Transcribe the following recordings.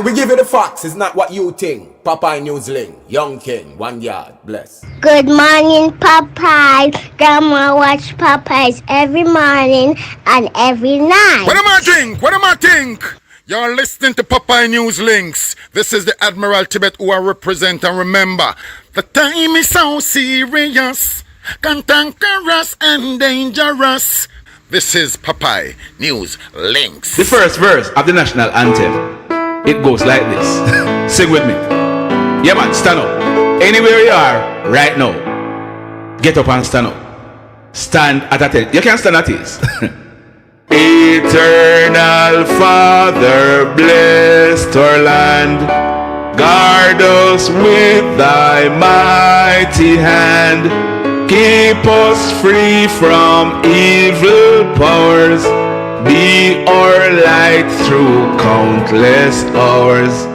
Aye, we give you the facts. It's not what you think. Popeye Newsling, Young King, 1 yard, bless. Good morning, Popeye. Grandma watch Popeyes every morning and every night. What am I think? What am I think? You're listening to Popeye News Links. This is the Admiral Tibet who I represent, and remember, the time is so serious, cantankerous and dangerous. This is Popeye News Links. The first verse of the national anthem, it goes like this. Sing with me. Yeah man, stand up. Anywhere you are right now, get up and stand up. Stand at attention. You can stand at ease. Eternal Father, bless our land. Guard us with thy mighty hand. Keep us free from evil powers. Be our light through countless hours.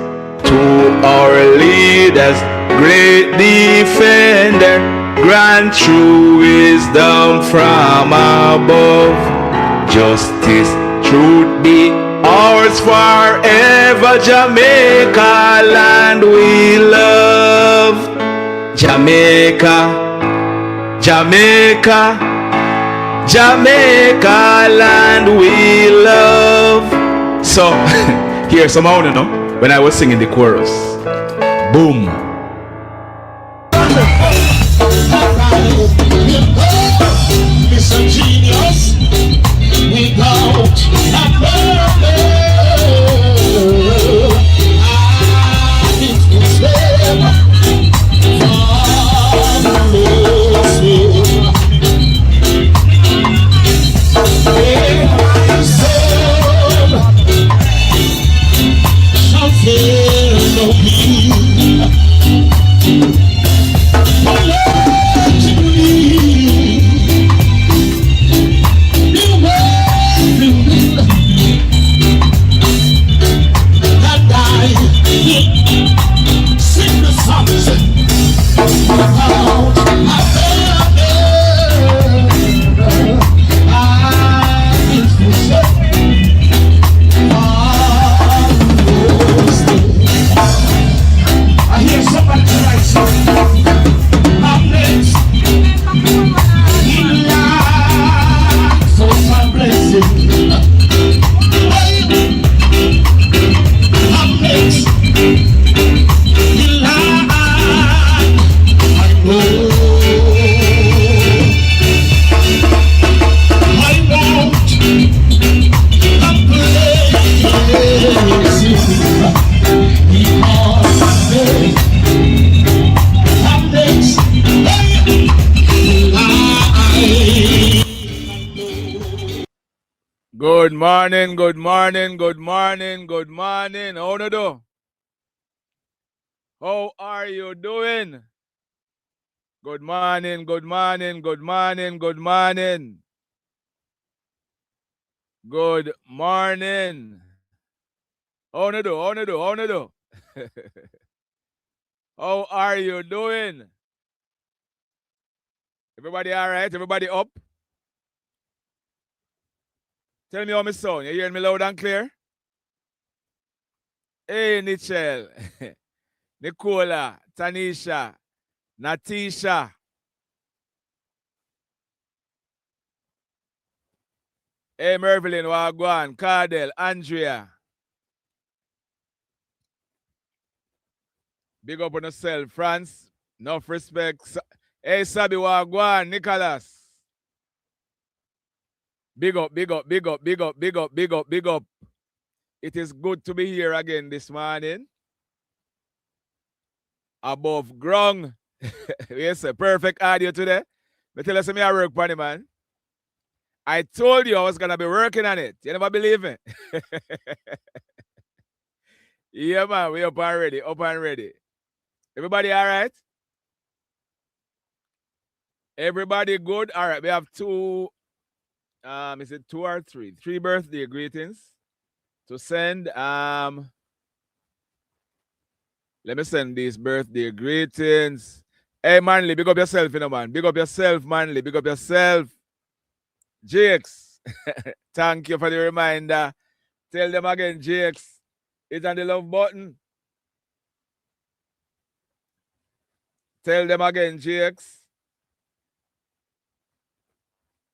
To our leaders, great defender, grant true wisdom from above. Justice, truth be ours forever. Jamaica, land we love. Jamaica, Jamaica, Jamaica, land we love. So, here's some out, you know, when I was singing the chorus. Boom. Mr. Genius, without a murder, it was them from mercy. My soul shall fear no pain. Sing the songs about I hear somebody tonight sing. I'm next in line for my blessing. I'm next in line. I know I want a blessing because I'm next in line. Good morning, good morning, good morning, good morning. How do do? How are you doing? Good morning, good morning, good morning, good morning. Good morning. How do do? How do do? How do do? How are you doing? Everybody all right? Everybody up? Tell me how me sound. You hearing me loud and clear? Hey, Nichelle, Nicola, Tanisha, Natisha. Hey, Mervelin, Wagwan, Cardell, Andrea. Big up on yourself, France. Enough respect. Hey, Sabi, Wagwan, Nicholas. Big up, big up, big up, big up, big up, big up, big up. It is good to be here again this morning. Above ground. Yes, sir. Perfect audio today. But tell us me I work on it, man. I told you I was gonna be working on it. You never believe me? Yeah, man. We up and ready. Up and ready. Everybody all right? Everybody good? All right. We have two. Is it 2 or 3? 3 birthday greetings to send. Let me send these birthday greetings. Hey, Manly, big up yourself, you know, man. Big up yourself, Manly. Big up yourself. Jakes, thank you for the reminder. Tell them again, Jakes. It's on the love button. Tell them again, GX.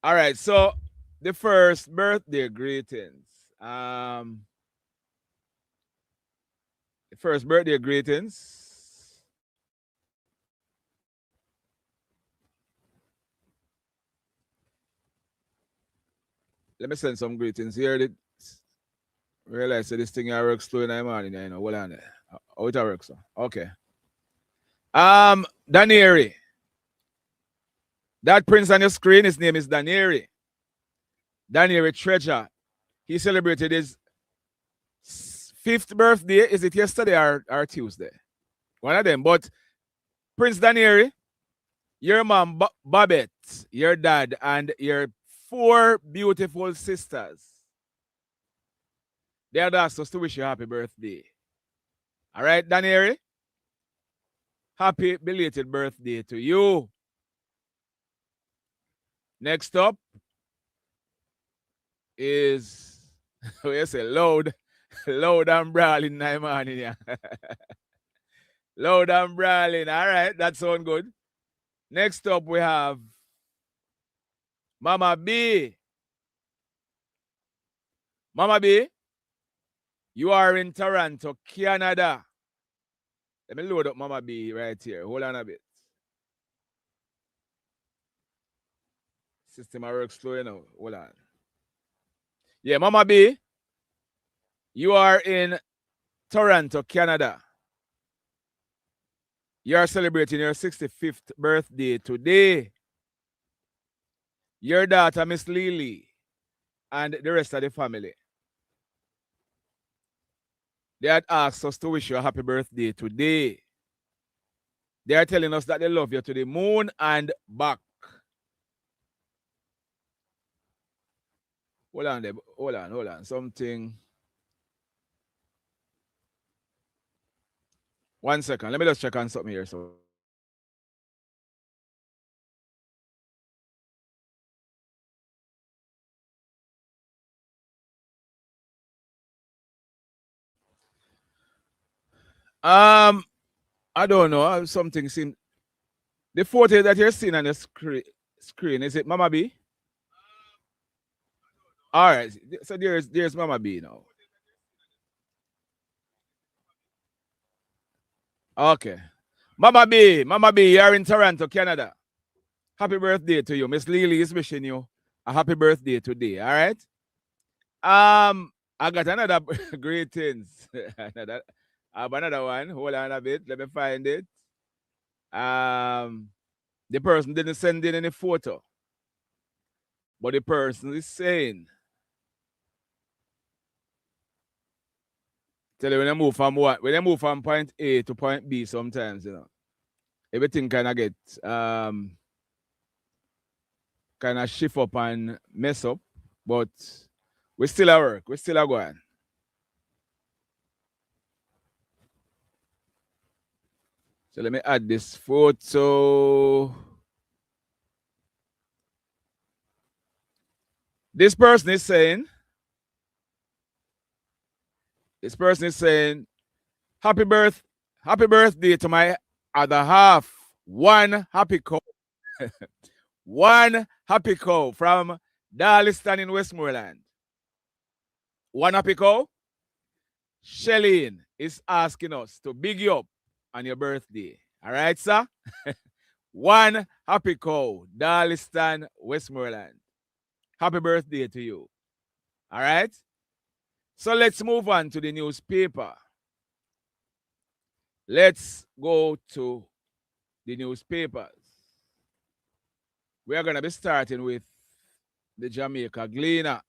All right, so the first birthday greetings. The first birthday greetings. Let me send some greetings here. Realize that this thing I work slow in the morning, you know. Hold on there. How it works, so. Okay. Danieri. That prince on your screen, his name is Danieri. Danieri Treasure. He celebrated his 5th birthday. Is it yesterday or Tuesday? One of them. But Prince Danieri, your mom, Babette, your dad, and your 4 beautiful sisters, they had asked us to wish you a happy birthday. All right, Danieri? Happy belated birthday to you. Next up is, what you say, loud and brawling in morning, yeah. Loud and brawling. All right, that sounds good. Next up, we have Mama B. Mama B, you are in Toronto, Canada. Let me load up Mama B right here. Hold on a bit. System works slow, you know. Hold on. Yeah, Mama B, you are in Toronto, Canada. You are celebrating your 65th birthday today. Your daughter, Miss Lily, and the rest of the family, they had asked us to wish you a happy birthday today. They are telling us that they love you to the moon and back. Hold on there. Hold on. Something. 1 second. Let me just check on something here. So. I don't know. Something seemed. The photo that you're seeing on the screen, is it Mama B? All right. So there's Mama B now. Okay. Mama B, you're in Toronto, Canada. Happy birthday to you. Miss Lily is wishing you a happy birthday today. All right. I got another greetings. I have another one. Hold on a bit. Let me find it. The person didn't send in any photo, but the person is saying, tell you when they move from what? When they move from point A to point B, sometimes, you know, everything kind of get kind of shift up and mess up, but we still at work. We still are going. So let me add this photo. This person is saying, happy birthday to my other half. One happy cow. One happy cow from Darliston in Westmoreland. One happy cow. Shelleen is asking us to big you up on your birthday. All right, sir? One happy cow, Darliston, Westmoreland. Happy birthday to you. All right? So let's move on to the newspaper. Let's go to the newspapers. We are going to be starting with the Jamaica Gleaner.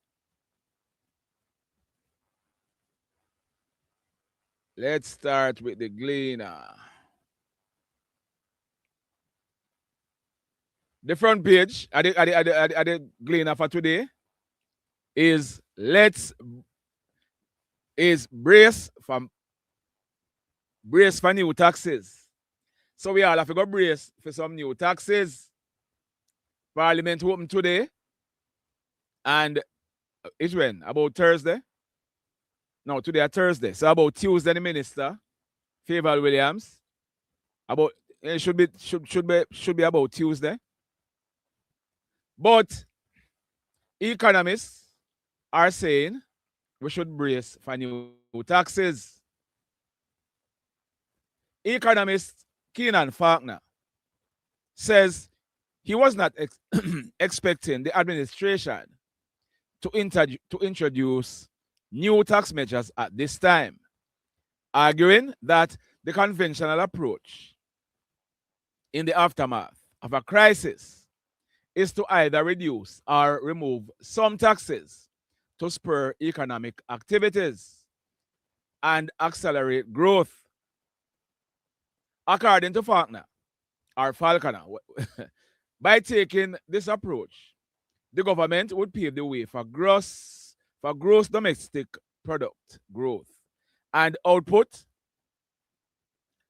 Let's start with the Gleaner. The front page at the Gleaner for today is brace for new taxes. So we all have to go brace for some new taxes. Parliament open today. And it's when? About Thursday? No, today a Thursday. So about Tuesday, the minister, Favor Williams, about it should be about Tuesday. But economists are saying we should brace for new taxes. Economist Keenan Faulkner says he was not expecting the administration to introduce new tax measures at this time, arguing that the conventional approach in the aftermath of a crisis is to either reduce or remove some taxes to spur economic activities and accelerate growth. According to Faulkner, by taking this approach, the government would pave the way for gross domestic product growth and output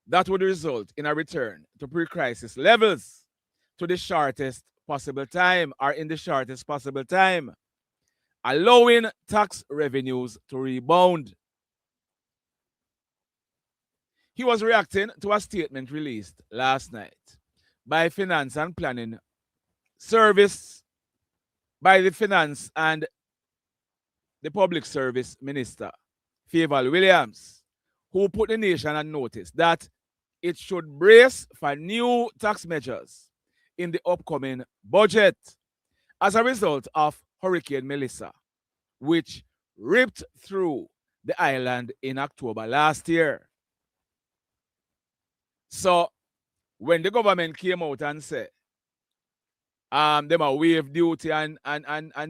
that would result in a return to pre-crisis levels in the shortest possible time, allowing tax revenues to rebound. He was reacting to a statement released last night by the Finance and the Public Service Minister, Favor Williams, who put the nation on notice that it should brace for new tax measures in the upcoming budget as a result of Hurricane Melissa, which ripped through the island in October last year. So when the government came out and said, they might waive duty and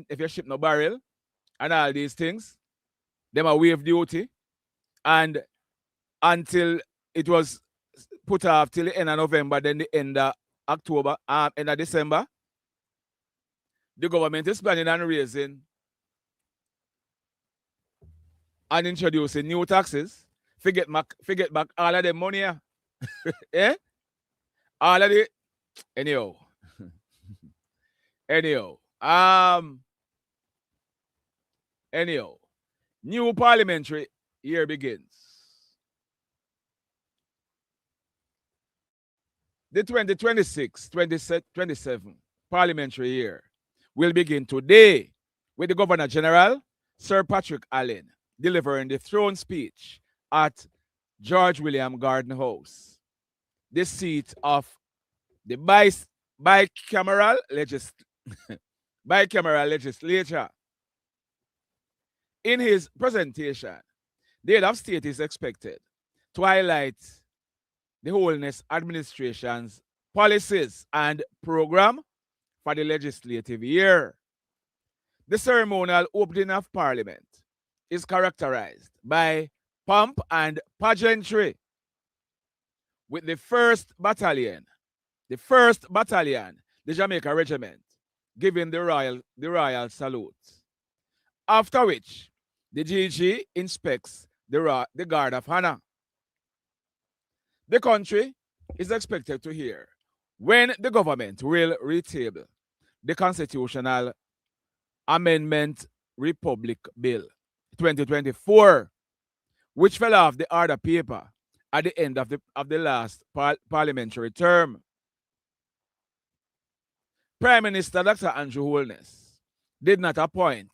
if you ship no barrel and all these things, they might waive duty, and until it was put off till the end of November, then the end of October, end of December, the government is planning on raising and introducing new taxes. Forget back all of the money. Yeah? All of the anyhow. New parliamentary year begins. The 2026-2027 parliamentary year will begin today with the Governor General, Sir Patrick Allen, delivering the throne speech at George William Garden House, the seat of the bicameral legislature. In his presentation, the head of state is expected to highlight the Holiness Administration's policies and program for the legislative year. The ceremonial opening of Parliament is characterized by pomp and pageantry, with the 1st Battalion, the Jamaica Regiment, giving the royal salute. After which, the GG inspects the Guard of Honor. The country is expected to hear when the government will retable the Constitutional Amendment Republic Bill 2024, which fell off the order paper at the end of the last parliamentary term. Prime Minister Dr. Andrew Holness did not reappoint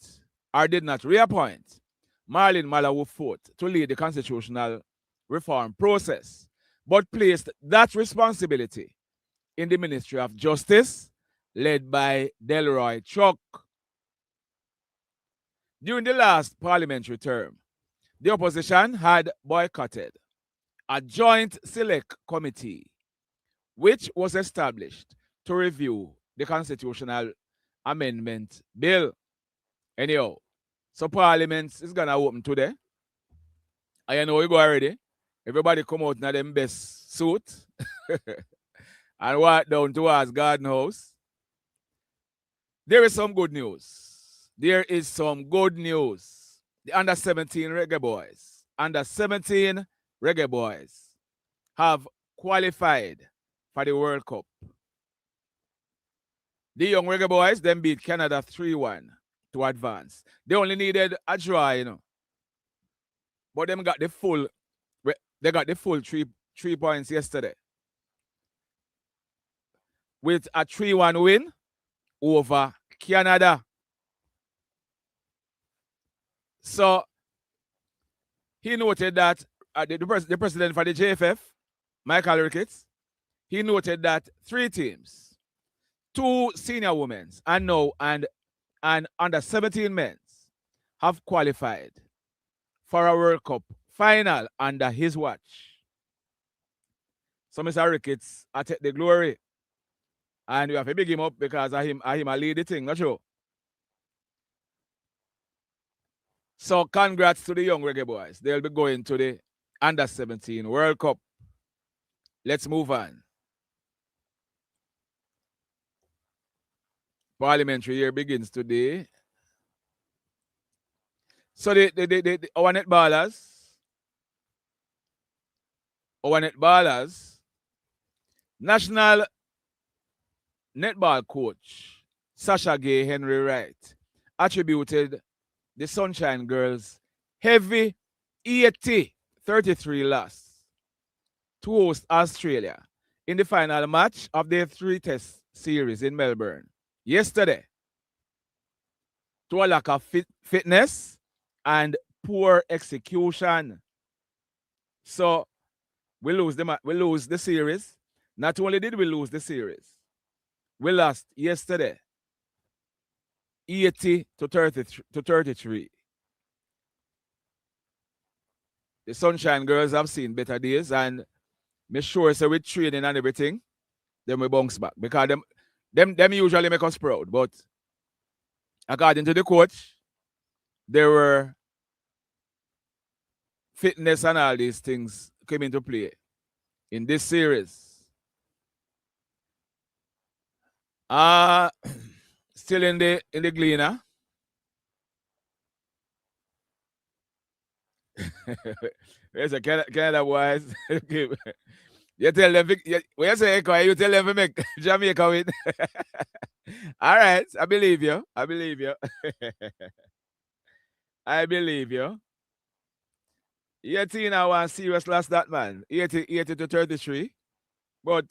Marlene Malawu Fort to lead the constitutional reform process, but placed that responsibility in the Ministry of Justice, led by Delroy Chuck. During the last parliamentary term, the opposition had boycotted a joint select committee, which was established to review the Constitutional Amendment Bill. Anyhow, so Parliament is going to open today. I know you go already. Everybody come out in them best suit and walk down towards Garden House. There is some good news. The under 17 reggae boys have qualified for the World Cup. The young reggae boys then beat Canada 3-1 to advance. They only needed a draw, but them got the full. They got the full 3 points yesterday with a 3-1 win over Canada. So he noted that the president for the JFF, Michael Ricketts, he noted that 3 teams, 2 senior women and under 17 men have qualified for a World Cup final under his watch. So Mr. Ricketts, I take the glory. And we have to big him up because of him I lead the thing, not sure. So congrats to the young reggae boys. They'll be going to the under 17 World Cup. Let's move on. Parliamentary year begins today. So our netballers, national netball coach Sasha Gay Henry Wright attributed the Sunshine Girls' heavy 80-33 loss to host Australia in the final match of their 3-test series in Melbourne yesterday to a lack of fitness and poor execution. So we lose the series. Not only did we lose the series, we lost yesterday 80-33. The Sunshine Girls have seen better days, and make sure so with training and everything, then we bounce back. Because them usually make us proud. But according to the coach, there were fitness and all these things came into play in this series. Still in the Gleaner. There's a Canada boys. You tell them, when you say Echo, you tell them to make Jamaica win. All right, I believe you. I believe you. I believe you. 18 I serious last that man. 80-33. But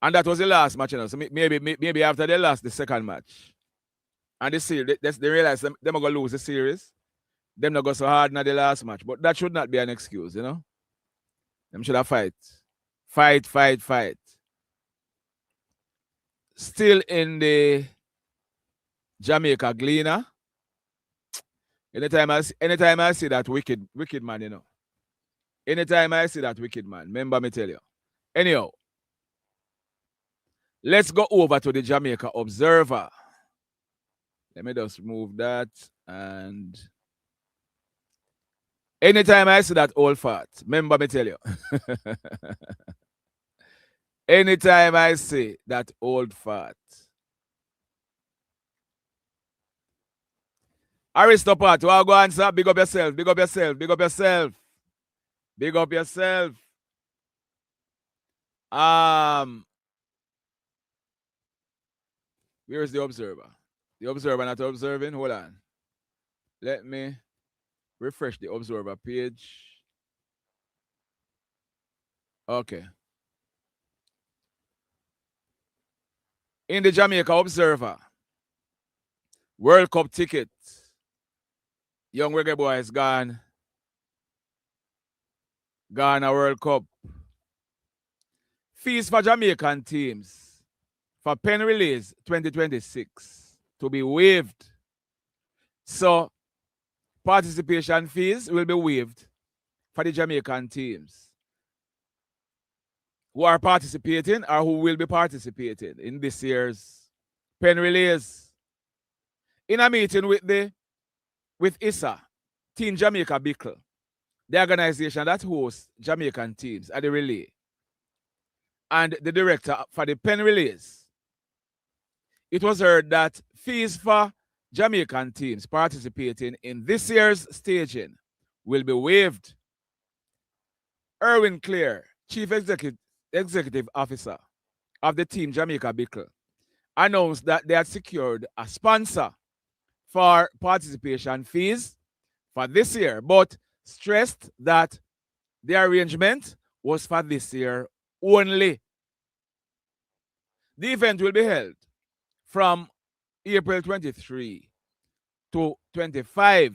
and that was the last match, you know. So maybe after they lost the second match. And this series, they realize them are gonna lose the series. Them not go so hard in the last match. But that should not be an excuse, you know. Them should have fight. Fight. Still in the Jamaica Gleaner. Anytime I see that wicked man, you know. Anytime I see that wicked man, remember me tell you. Anyhow, let's go over to the Jamaica Observer. Let me just move that. And anytime I see that old fart, remember me tell you. Anytime I see that old fart. Aristopat, well, go answer. Big up yourself. Big up yourself. Big up yourself. Big up yourself. Where's the Observer? The Observer not observing? Hold on. Let me refresh the Observer page. Okay. In the Jamaica Observer, World Cup ticket. Young reggae boys gone. Gone a World Cup. Fees for Jamaican teams for pen release 2026 to be waived. So participation fees will be waived for the Jamaican teams who are participating or who will be participating in this year's pen release. In a meeting with ISA, Team Jamaica Bickle, the organization that hosts Jamaican teams at the relay, and the director for the pen release, it was heard that fees for Jamaican teams participating in this year's staging will be waived. Erwin Clare, Chief Executive Officer of the Team Jamaica Bickle, announced that they had secured a sponsor for participation fees for this year, but stressed that the arrangement was for this year only. The event will be held from April 23 to 25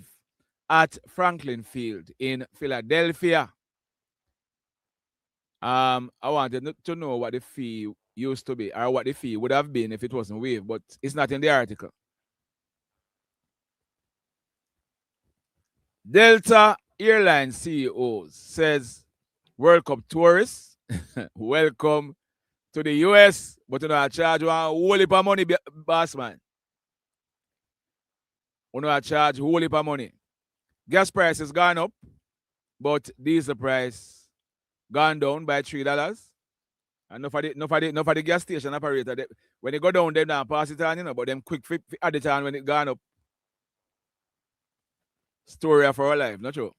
at Franklin Field in Philadelphia. I wanted to know what the fee used to be or what the fee would have been if it wasn't waived, but it's not in the article. Delta Airlines CEO says World Cup tourists welcome to the US, but you know I charge one whole heap of money, boss man. You know I charge whole heap of money. Gas price has gone up, but diesel price gone down by $3. And no for the gas station operator. When they go down, they don't pass it on, you know, but them quick at the time when it gone up. Story of our life, not true.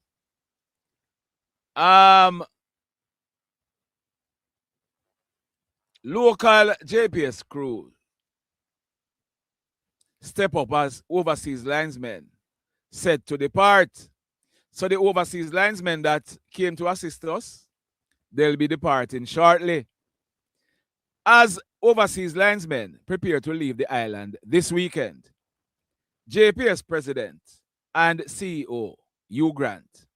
Local JPS crew step up as overseas linesmen set to depart. So the overseas linesmen that came to assist us, they'll be departing shortly. As overseas linesmen prepare to leave the island this weekend, JPS President and CEO Hugh Grant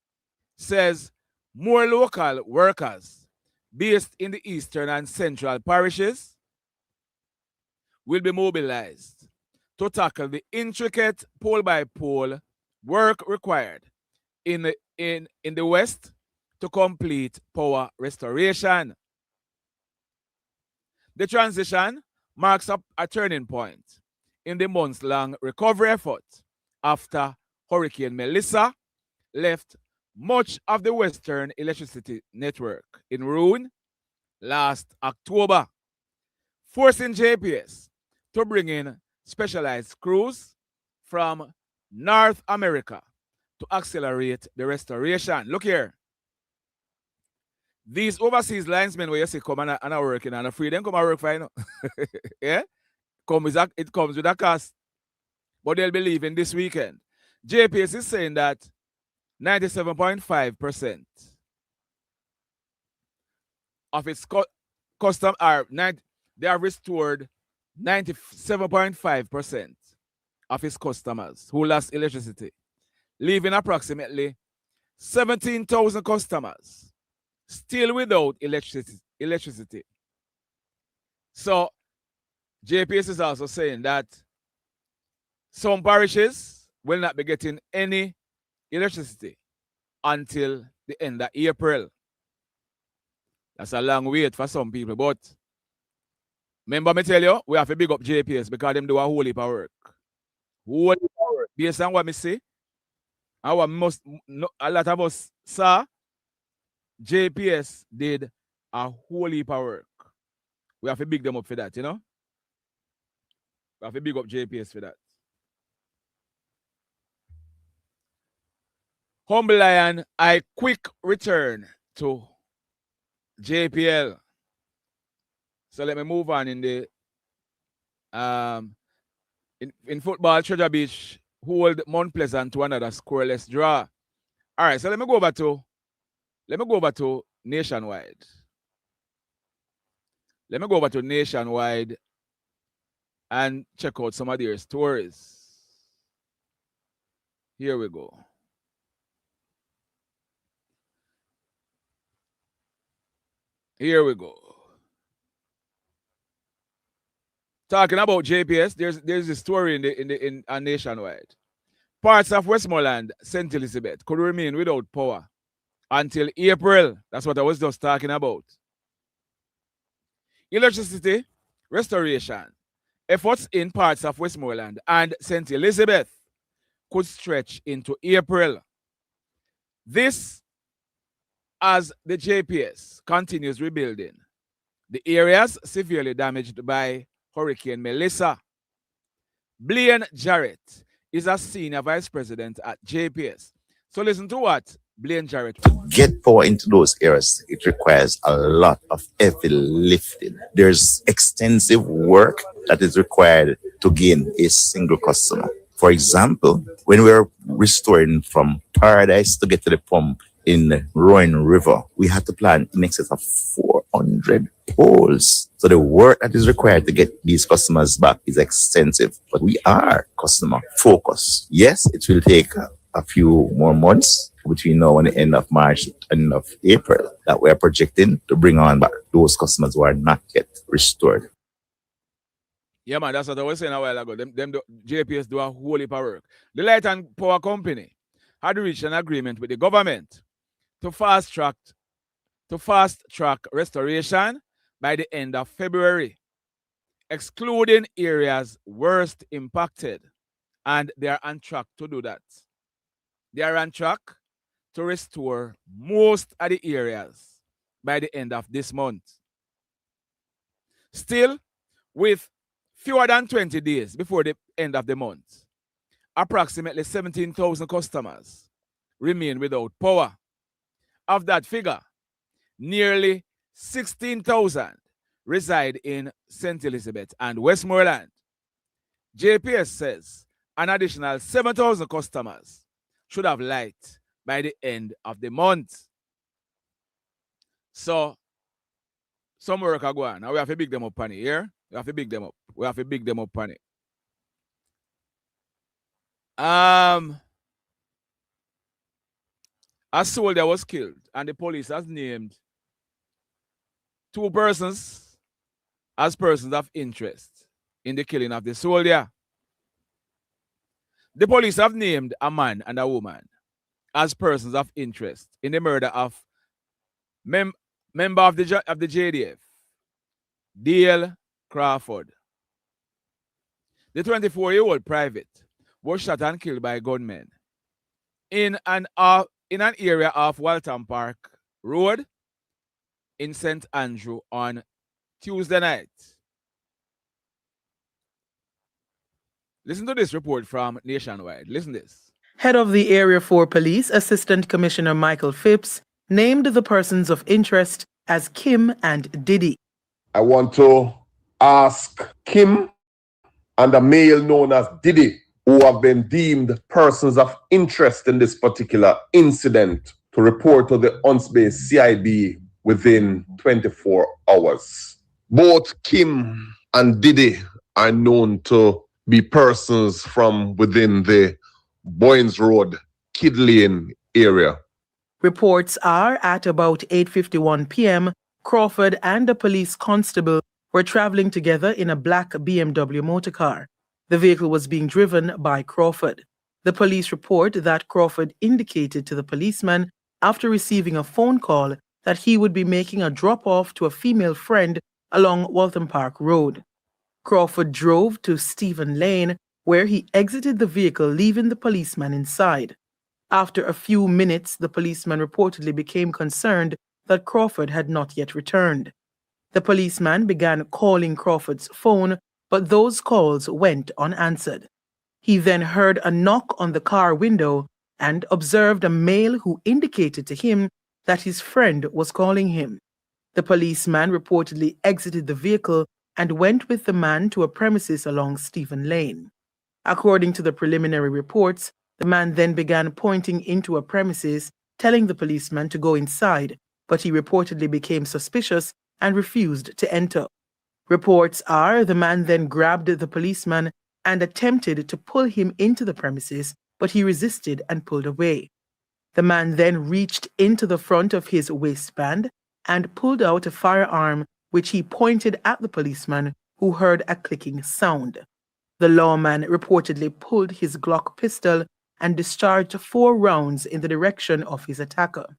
says more local workers based in the eastern and central parishes will be mobilized to tackle the intricate pole-by-pole work required in the west to complete power restoration. The transition marks a turning point in the months-long recovery effort after Hurricane Melissa left much of the Western electricity network in ruin last October, forcing JPS to bring in specialized crews from North America to accelerate the restoration. Look here. These overseas linesmen where you say come and are working and are free, them come and work for you know. Yeah? It comes with a cost. But they'll be leaving this weekend. JPS is saying that 97.5% of its custom are they have restored 97.5% of its customers who lost electricity, leaving approximately 17,000 customers still without electricity. So JPS is also saying that some parishes will not be getting any electricity until the end of April. That's a long wait for some people, but remember me tell you, we have to big up JPS because them do a whole heap of work. Whole heap of work. Based on what me see, and what a lot of us saw, JPS did a whole heap of work. We have to big them up for that, you know? We have to big up JPS for that. Humble Lion, I quick return to JPL. So let me move on in the in football. Treasure Beach hold Mount Pleasant to another scoreless draw. All right, so let me go over to Nationwide. Let me go over to Nationwide and check out some of their stories. Here we go. Here we go. Talking about JPS, there's a story in Nationwide. Parts of Westmoreland, St. Elizabeth could remain without power until April. That's what I was just talking about. Electricity restoration efforts in parts of Westmoreland and St. Elizabeth could stretch into April. This as the JPS continues rebuilding the areas severely damaged by Hurricane Melissa. Blaine Jarrett is a senior vice president at JPS. So listen to what Blaine Jarrett. Get power into those areas, it requires a lot of heavy lifting. There's extensive work that is required to gain a single customer. For example, when we're restoring from paradise to get to the pump in the Rowan River. We had to plant in excess of 400 poles. So the work that is required to get these customers back is extensive, but we are customer focused. Yes, it will take a few more months between now and the end of March and end of April that we are projecting to bring on back those customers who are not yet restored. Yeah, man, that's what I was saying a while ago. JPS do a whole heap of work. The Light and Power Company had reached an agreement with the government to fast track restoration by the end of February, excluding areas worst impacted, and they are on track to do that. They are on track to restore most of the areas by the end of this month. Still, with fewer than 20 days before the end of the month, approximately 17,000 customers remain without power. Of that figure, nearly 16,000 reside in St. Elizabeth and Westmoreland. JPS says an additional 7,000 customers should have light by the end of the month. So, some work are going. Now we have to big them up on it, here. We have to big them up. We have to big them up on it. A soldier was killed, and the police has named 2 persons as persons of interest in the killing of the soldier. The police have named a man and a woman as persons of interest in the murder of member of the JDF, Dale Crawford. The 24-year-old private was shot and killed by gunmen in an area of Walton Park Road in St. Andrew on Tuesday night. Listen to this report from Nationwide. Listen to this. Head of the Area 4 Police, Assistant Commissioner Michael Phipps, named the persons of interest as Kim and Diddy. I want to ask Kim and a male known as Diddy, who have been deemed persons of interest in this particular incident, to report to the Hunts Bay CID within 24 hours. Both Kim and Diddy are known to be persons from within the Boynes Road, Kid Lane area. Reports are at about 8:51 p.m., Crawford and a police constable were traveling together in a black BMW motorcar. The vehicle was being driven by Crawford. The police report that Crawford indicated to the policeman after receiving a phone call that he would be making a drop-off to a female friend along Waltham Park Road. Crawford drove to Stephen Lane, where he exited the vehicle, leaving the policeman inside. After a few minutes, the policeman reportedly became concerned that Crawford had not yet returned. The policeman began calling Crawford's phone, but those calls went unanswered. He then heard a knock on the car window and observed a male who indicated to him that his friend was calling him. The policeman reportedly exited the vehicle and went with the man to a premises along Stephen Lane. According to the preliminary reports, the man then began pointing into a premises, telling the policeman to go inside, but he reportedly became suspicious and refused to enter. Reports are the man then grabbed the policeman and attempted to pull him into the premises, but he resisted and pulled away. The man then reached into the front of his waistband and pulled out a firearm, which he pointed at the policeman, who heard a clicking sound. The lawman reportedly pulled his Glock pistol and discharged 4 rounds in the direction of his attacker.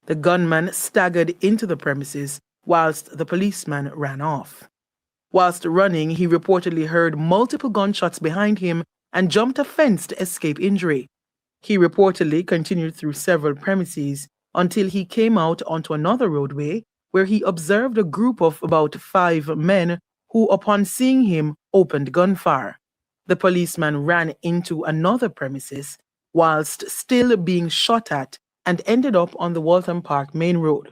The gunman staggered into the premises whilst the policeman ran off. Whilst running, he reportedly heard multiple gunshots behind him and jumped a fence to escape injury. He reportedly continued through several premises until he came out onto another roadway where he observed a group of about 5 men who, upon seeing him, opened gunfire. The policeman ran into another premises whilst still being shot at and ended up on the Waltham Park main road.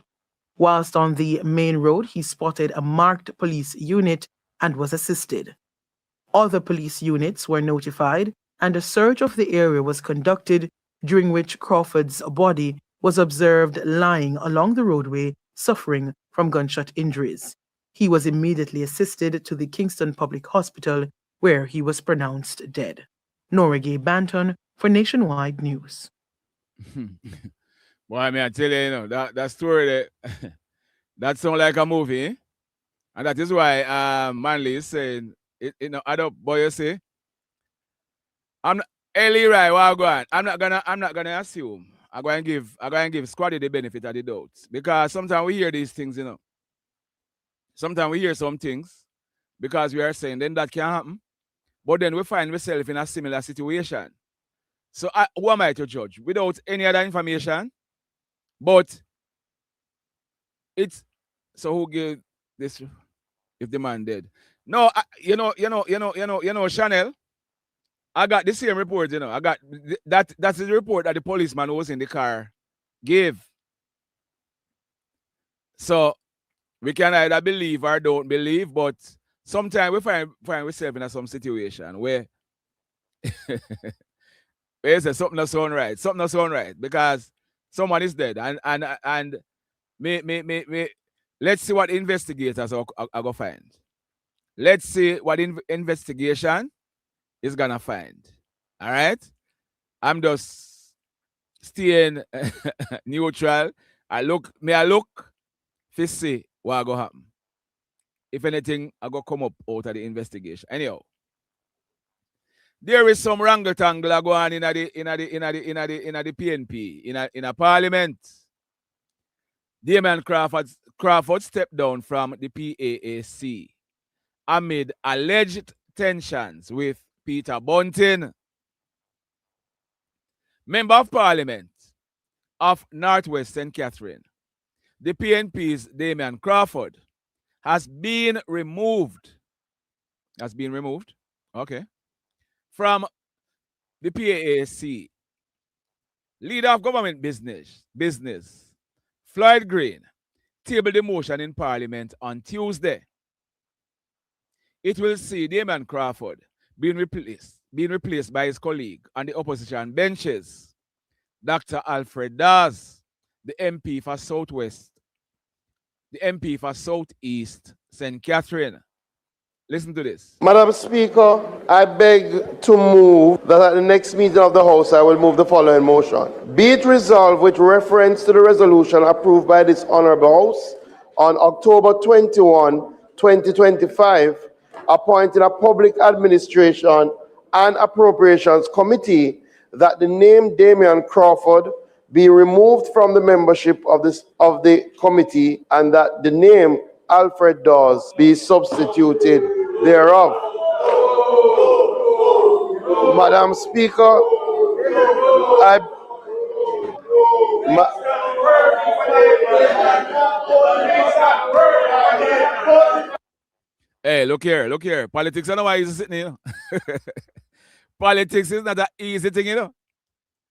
Whilst on the main road, he spotted a marked police unit and was assisted. Other police units were notified and a search of the area was conducted during which Crawford's body was observed lying along the roadway, suffering from gunshot injuries. He was immediately assisted to the Kingston Public Hospital, where he was pronounced dead. Nora Gay Banton for Nationwide News. Well, I mean, I tell you, that story, that sounds like a movie, eh? And that is why Manley is saying, I don't, boy, you say, I'm not, Leroy, what I go on? I'm not gonna assume. I'm going to give Squaddy the benefit of the doubt. Because sometimes we hear these things, Sometimes we hear some things because we are saying then that can happen. But then we find ourselves in a similar situation. So who am I to judge? Without any other information. But it's, so who give this if the man dead? No, Chanel, I got the same report, I got that's the report that the policeman who was in the car gave. So we can either believe or don't believe, but sometimes we find ourselves in some situation where where say something not sound right, because someone is dead, and let's see what investigators are gonna find. Let's see what investigation is gonna find. All right, I'm just staying neutral. I look to see what go happen. If anything, I go come up out of the investigation. Anyhow, there is some wrangle-tangle go on in the PNP, in a parliament. Damien Crawford stepped down from the PAAC amid alleged tensions with Peter Bunting, Member of Parliament of Northwest St. Catherine. The PNP's Damien Crawford has been removed. Okay. From the PAAC. Leader of government business, Floyd Green, tabled the motion in Parliament on Tuesday. It will see Damien Crawford being replaced by his colleague on the opposition benches, Dr. Alfred Dawes, the MP for Southwest, the MP for Southeast St. Catherine. Listen to this. Madam Speaker, I beg to move that at the next meeting of the House, I will move the following motion. Be it resolved with reference to the resolution approved by this Honorable House on October 21, 2025, appointing a Public Administration and Appropriations Committee, that the name Damien Crawford be removed from the membership of the committee, and that the name Alfred Dawes be substituted thereof. Madam Speaker, Hey, look here. Politics, I know why he's sitting here. Politics is not an easy thing,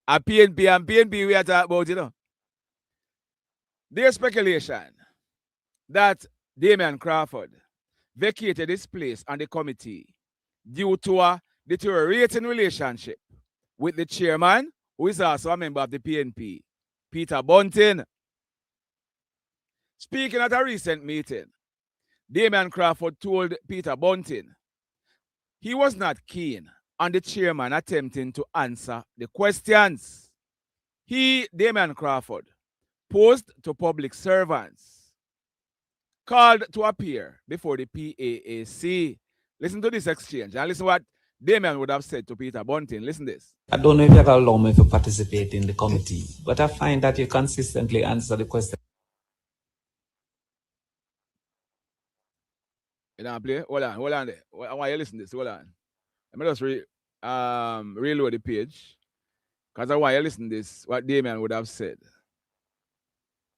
A PNP we are talking about, There's speculation that Damien Crawford vacated his place on the committee due to a deteriorating relationship with the chairman, who is also a member of the PNP, Peter Bunting. Speaking at a recent meeting, Damien Crawford told Peter Bunting he was not keen on the chairman attempting to answer the questions. He, Damien Crawford, posed to public servants, called to appear before the PAAC. Listen to this exchange and listen what Damien would have said to Peter Bunting. Listen to this. I don't know if you can allow me to participate in the committee, but I find that you consistently answer the question. You don't play? Hold on there. I want you to listen to this. Hold on. Let me just reload the page, because I want you to listen to this, what Damien would have said.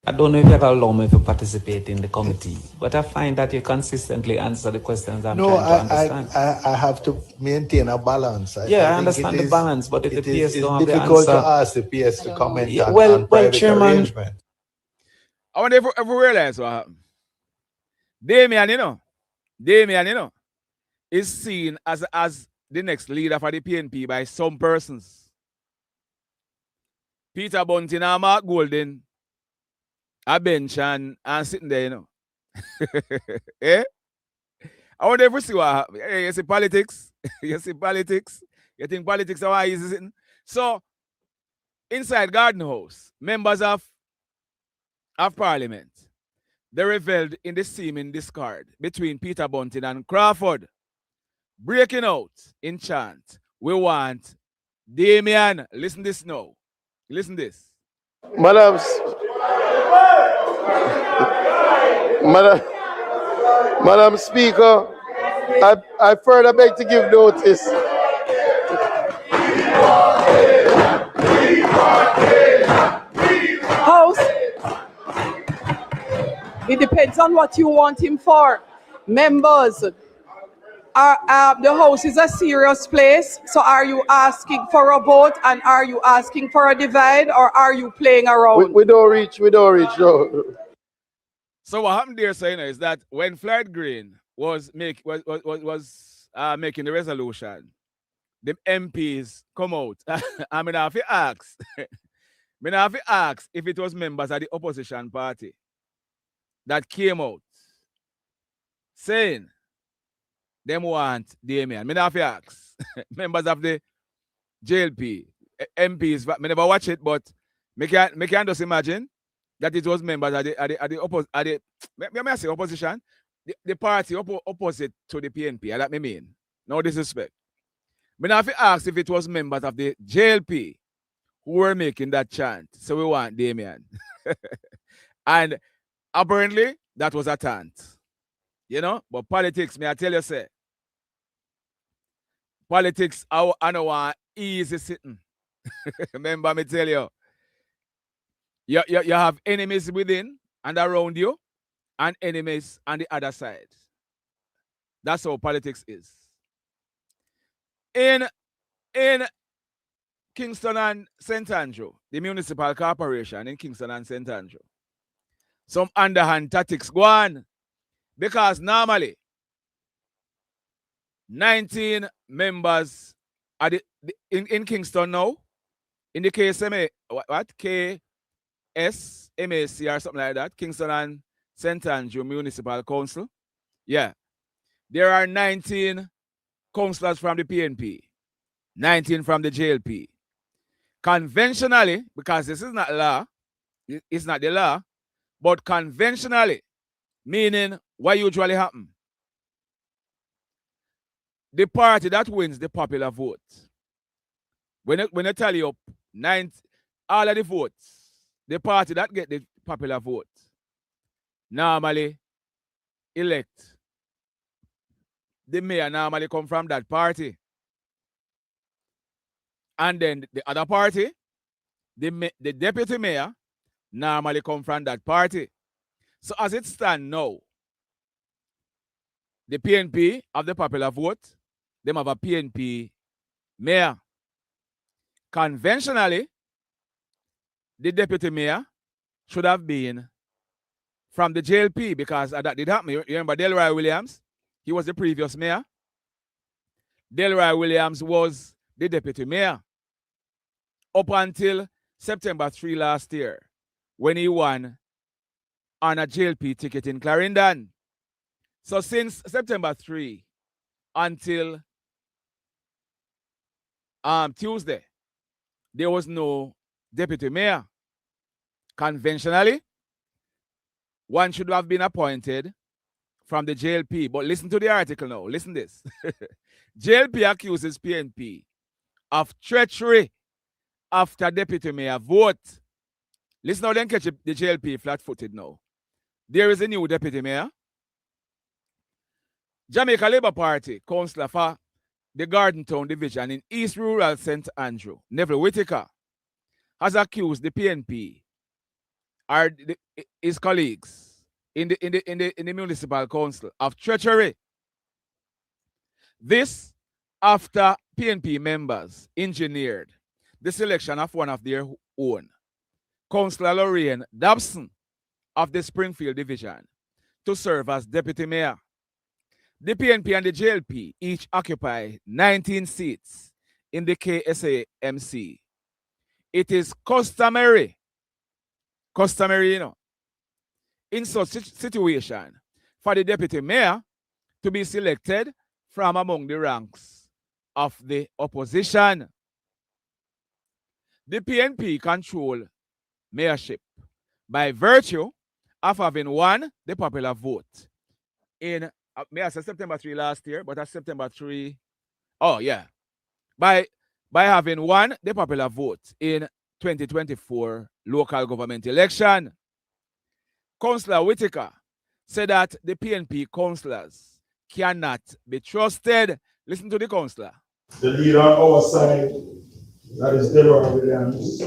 I don't know if you can allow me to participate in the committee, but I find that you consistently answer the questions I'm trying to understand. I have to maintain a balance. I understand the balance, but if the PS don't have the answer... It's difficult to ask the PS to comment on private Chairman, arrangement. I wonder if we realize what happened. Damien, is seen as the next leader for the PNP by some persons. Peter Bunting and Mark Golden a bench and sitting there, you know. Eh? I want to see what happens. Hey, you see politics? You see politics? You think politics are easy sitting? So, inside Garden House, members of Parliament, they reveled in the seeming discord between Peter Bunting and Crawford, breaking out in chant. We want Damien. Listen this now. Listen this. Madam, Madam Speaker, I further beg to give notice. House, it depends on what you want him for. Members, the House is a serious place, so are you asking for a vote and are you asking for a divide or are you playing around? We don't reach, no. So what happened there, Sayna, is that when Floyd Green was making the resolution, the MPs come out. I mean, I have to ask. If it was members of the opposition party that came out saying them want Damien. I have to ask. Members of the JLP, MPs, I never watch it, but me can just imagine that it was members of the opposition, the party opposite to the PNP. That me mean. No disrespect. I have to ask if it was members of the JLP who were making that chant. So we want Damien. And apparently that was a chant. You know? But politics, may I tell you, say, politics, I know want easy sitting. Remember me tell you. You have enemies within and around you and enemies on the other side. That's how politics is. In Kingston and St. Andrew, the municipal corporation in Kingston and St. Andrew, some underhand tactics go on because normally 19 members are in Kingston now, in the KSMA, what? KSMAC or something like that, Kingston and St. Andrew Municipal Council. Yeah. There are 19 councillors from the PNP, 19 from the JLP. Conventionally, because this is not law, it's not the law, but conventionally, meaning what usually happens, the party that wins the popular vote, when you tally up all of the votes, the party that get the popular vote normally elect. The mayor normally come from that party. And then the other party, the deputy mayor, normally come from that party. So as it stands now, the PNP have the popular vote, them have a PNP mayor. Conventionally, the deputy mayor should have been from the JLP because that did happen. You remember Delroy Williams? He was the previous mayor. Delroy Williams was the deputy mayor up until September 3 last year when he won on a JLP ticket in Clarendon. So since September 3 until Tuesday, there was no deputy mayor. Conventionally, one should have been appointed from the JLP. But listen to the article now. Listen this. JLP accuses PNP of treachery after deputy mayor vote. Listen now, then catch the JLP flat-footed now. There is a new deputy mayor. Jamaica Labour Party councillor for the Garden Town division in East Rural St. Andrew, Neville Whitaker, has accused the PNP or his colleagues in the municipal council of treachery. This after PNP members engineered the selection of one of their own, Councillor Lorraine Dobson of the Springfield division, to serve as deputy mayor. The PNP and the JLP each occupy 19 seats in the KSAMC. it is customary, you know, in such situation for the deputy mayor to be selected from among the ranks of the opposition. The PNP control mayorship by virtue of having won the popular vote in I said September 3 last year, but that's September 3. Oh, yeah. By having won the popular vote in 2024 local government election. Councillor Whitaker said that the PNP councillors cannot be trusted. Listen to the councillor. The leader on our side, that is Delroy Williams,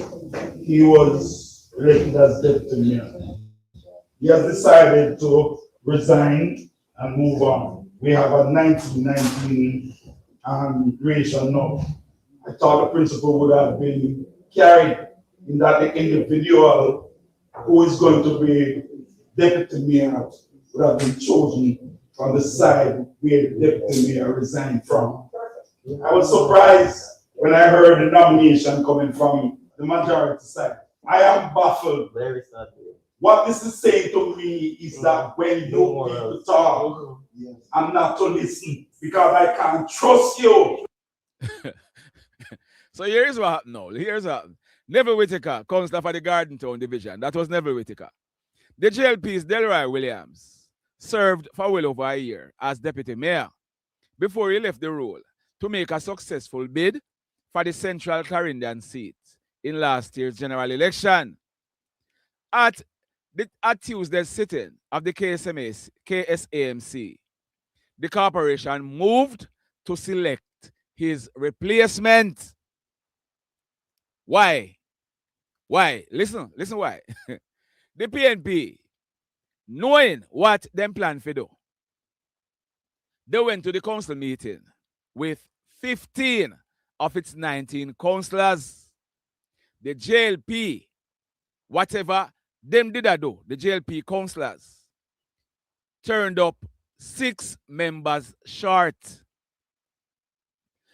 he was elected as deputy mayor. He has decided to resign and move on. We have a 1919 creation now. I thought the principle would have been carried in that the individual who is going to be deputy mayor would have been chosen from the side where the deputy mayor resigned from. I was surprised when I heard the nomination coming from the majority side. I am baffled. Very sad. What this is saying to me is that when you people talk, I'm not to listen because I can't trust you. So here's what happened now. Here's what happened. Neville Whitaker, councillor for the Garden Town division. That was Neville Whitaker. The JLP's Delroy Williams served for well over a year as deputy mayor before he left the role to make a successful bid for the Central Clarendon seat in last year's general election. At Tuesday's sitting of the KSAMC, the corporation moved to select his replacement. Why? Why? Listen why. The PNP, knowing what them plan to do, they went to the council meeting with 15 of its 19 councillors. The JLP, whatever them did I do, the JLP councillors turned up 6 members short.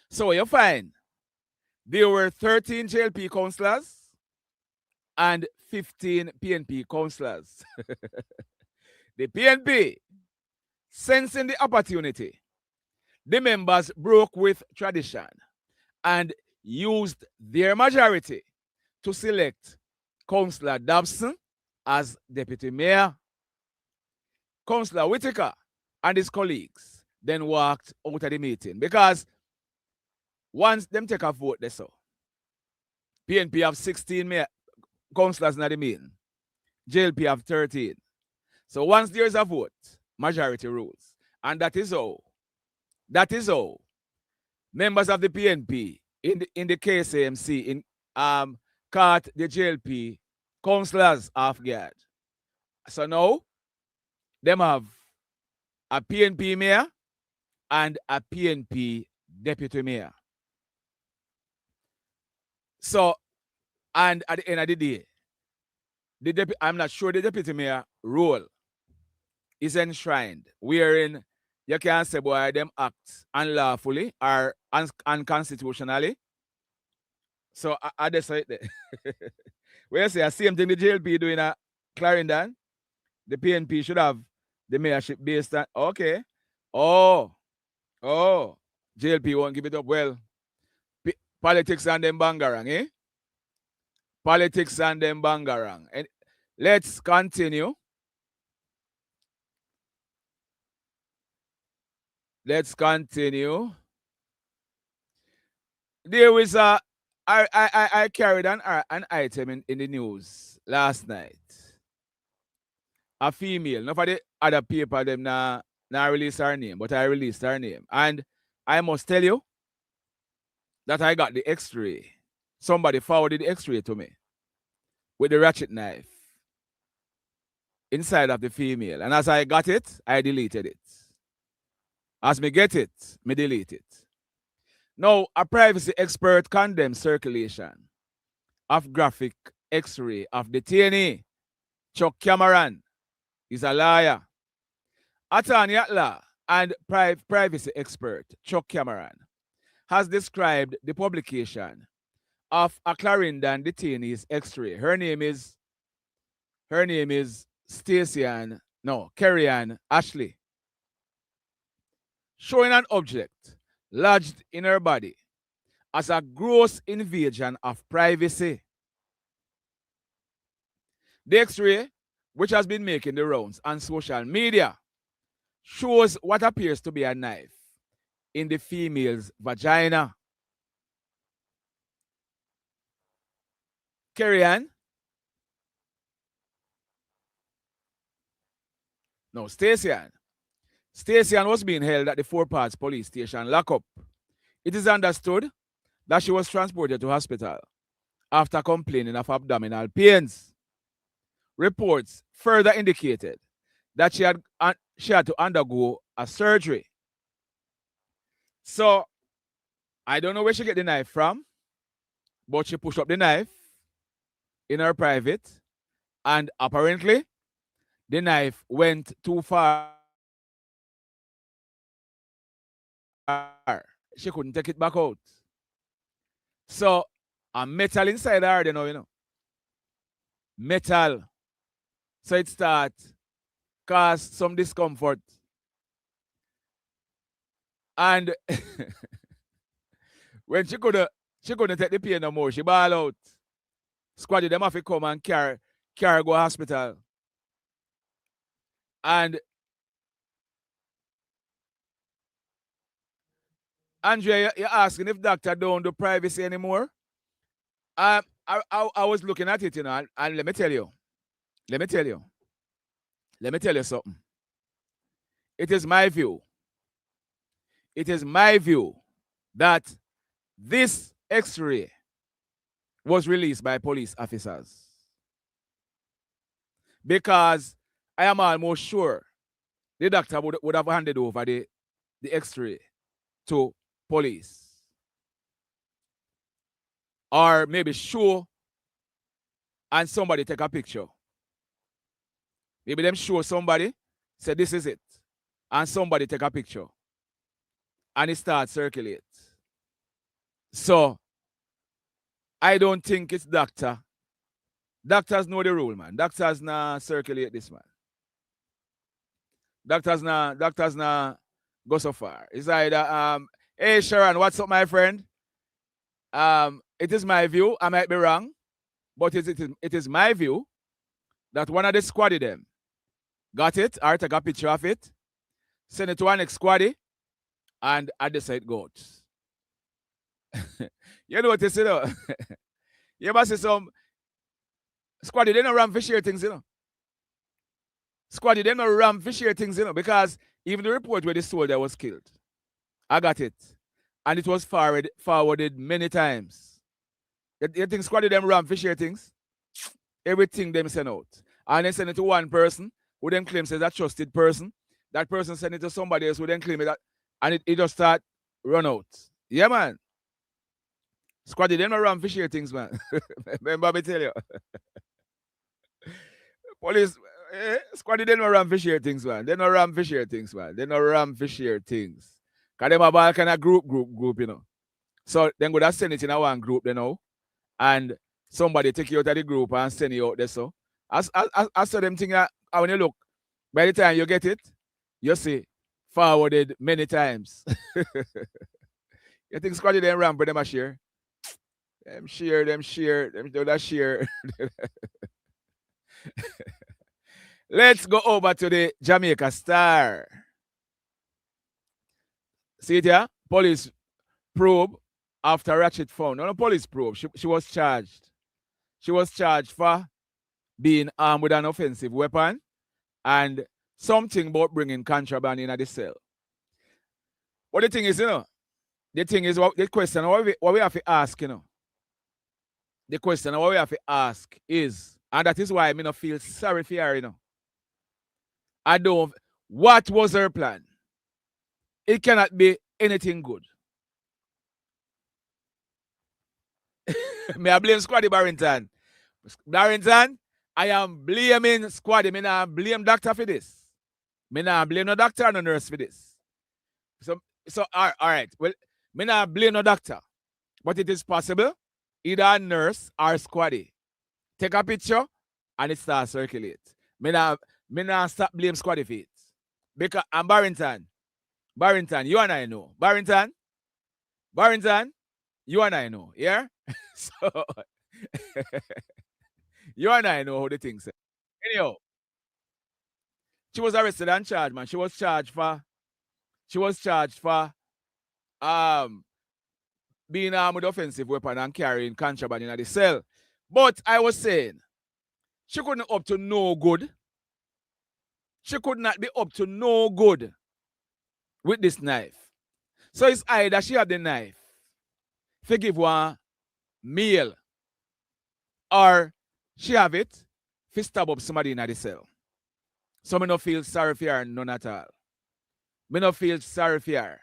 So you find there were 13 JLP councillors and 15 PNP councillors. The PNP, sensing the opportunity, the members broke with tradition and used their majority to select Councillor Dobson as deputy mayor. Councillor Whitaker and his colleagues then walked out of the meeting because once them take a vote, they saw PNP have 16 councillors in the meeting. JLP have 13. So once there's a vote, majority rules. And that is all. Members of the PNP in the KSAMC caught the JLP councillors off guard. So now, them have a PNP mayor and a PNP deputy mayor. So, and at the end of the day, I'm not sure the deputy mayor role is enshrined, wherein you can say, boy, them act unlawfully or unconstitutionally. So I just say that. When you say the same thing the JLP doing at Clarendon, the PNP should have the mayorship based on, okay. Oh, JLP won't give it up. Well, politics and them bangarang, eh? Politics and them bangarang. And let's continue. There was I carried an item in the news last night. A female, not for the other paper them now release her name, but I released her name. And I must tell you that I got the X-ray. Somebody forwarded the X-ray to me with the ratchet knife inside of the female. And as I got it, I deleted it. As me get it, me delete it. Now, a privacy expert condemns circulation of graphic X-ray of the TNA. Chuck Cameron is a liar. Attorney at law and privacy expert Chuck Cameron has described the publication of a Clarendon detainee's X-ray. Her name is Kerry Ann Ashley, showing an object lodged in her body as a gross invasion of privacy. The X-ray, which has been making the rounds on social media, shows what appears to be a knife in the female's vagina. Kerry Ann? No, Stacey Ann. Stacey Ann was being held at the Four Parts police station lockup. It is understood that she was transported to hospital after complaining of abdominal pains. Reports further indicated that she had to undergo a surgery. So, I don't know where she get the knife from, but she pushed up the knife in her private, and apparently, the knife went too far. She couldn't take it back out. So, a metal inside her, you know. Metal. So it starts cause some discomfort. And when she couldn't take the pain no more, she ball out. Squaddy them have to come and carry go hospital. And Andrea, you're asking if doctor don't do privacy anymore? I was looking at it, you know, and let me tell you something. It is my view that this X-ray was released by police officers. Because I am almost sure the doctor would have handed over the X-ray to police. Or maybe show and somebody take a picture. Maybe them show somebody, say this is it. And somebody take a picture. And it starts circulate. So, I don't think it's doctor. Doctors know the rule, man. Doctors not circulate this, man. Doctors not go so far. It's either, hey Sharon, what's up, my friend? It is my view, I might be wrong, but it is my view that one of the squaddy them got it, or take a picture of it, send it to one next squaddy, and I decide goes. You know what you see, though? You must see some squaddy, they don't run for share things, you know. Squaddy, they don't run for share things, you know, because even the report where the soldier was killed, I got it. And it was forwarded many times. You think squaddy them run for share things? Everything them send out. And they send it to one person who then claims as a trusted person. That person send it to somebody else who then claim it that, and it just start run out. Yeah, man. Squaddy them not run for share things, man. Remember me tell you. Police, squaddy them not run for share things, man. They not run for share things, man. They not run for share things. Because them have all kind of group, you know. So then go to send it in a one group, you know. And somebody take you out of the group and send you out there. So I saw them thing when you look, by the time you get it, you see forwarded many times. You think squaddy them ramp, but them a share? Them share, them do that share. Let's go over to the Jamaica Star. See it here? Police probe after ratchet found. No, police probe. She was charged. She was charged for being armed with an offensive weapon and something about bringing contraband in at the cell. But the thing is, you know, the question what we have to ask, you know. The question what we have to ask is, and that is why I not feel sorry for her, you know. What was her plan? It cannot be anything good. May I blame Squaddy Barrington? Barrington, I am blaming Squaddy. Me not blame doctor for this. Me not blame no doctor or no nurse for this. So all right. Well, me not blame no doctor. But it is possible either a nurse or squaddy. Take a picture and it starts circulate. Me not stop blame squaddy feet. Because I'm Barrington, you and I know. Barrington, you and I know. Yeah? So you and I know how the thing said. Anyhow, she was arrested and charged, man. She was charged for being armed with offensive weapon and carrying contraband in the cell. But I was saying, she couldn't up to no good. She could not be up to no good with this knife. So it's either she have the knife, forgive one meal, or she have it, to stab up somebody in the cell. So me no feel sorry for her, none at all. Me no feel sorry for her.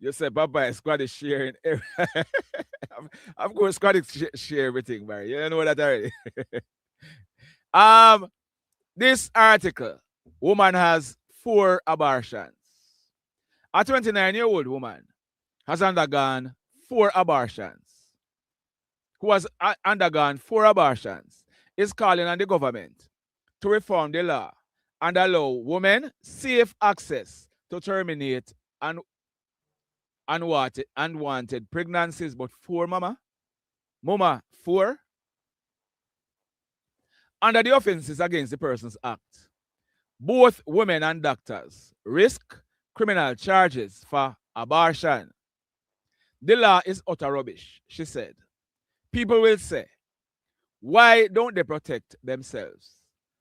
You said Papa squad is sharing. Of course, squad is share everything, Barry. You know that already. This article, woman has 4 abortions. A 29-year-old woman has undergone 4 abortions. Who has undergone 4 abortions is calling on the government to reform the law and allow women safe access to terminate unwanted pregnancies. But 4, mama, 4? Under the Offenses Against the Persons Act, both women and doctors risk criminal charges for abortion. The law is utter rubbish, she said. People will say, why don't they protect themselves?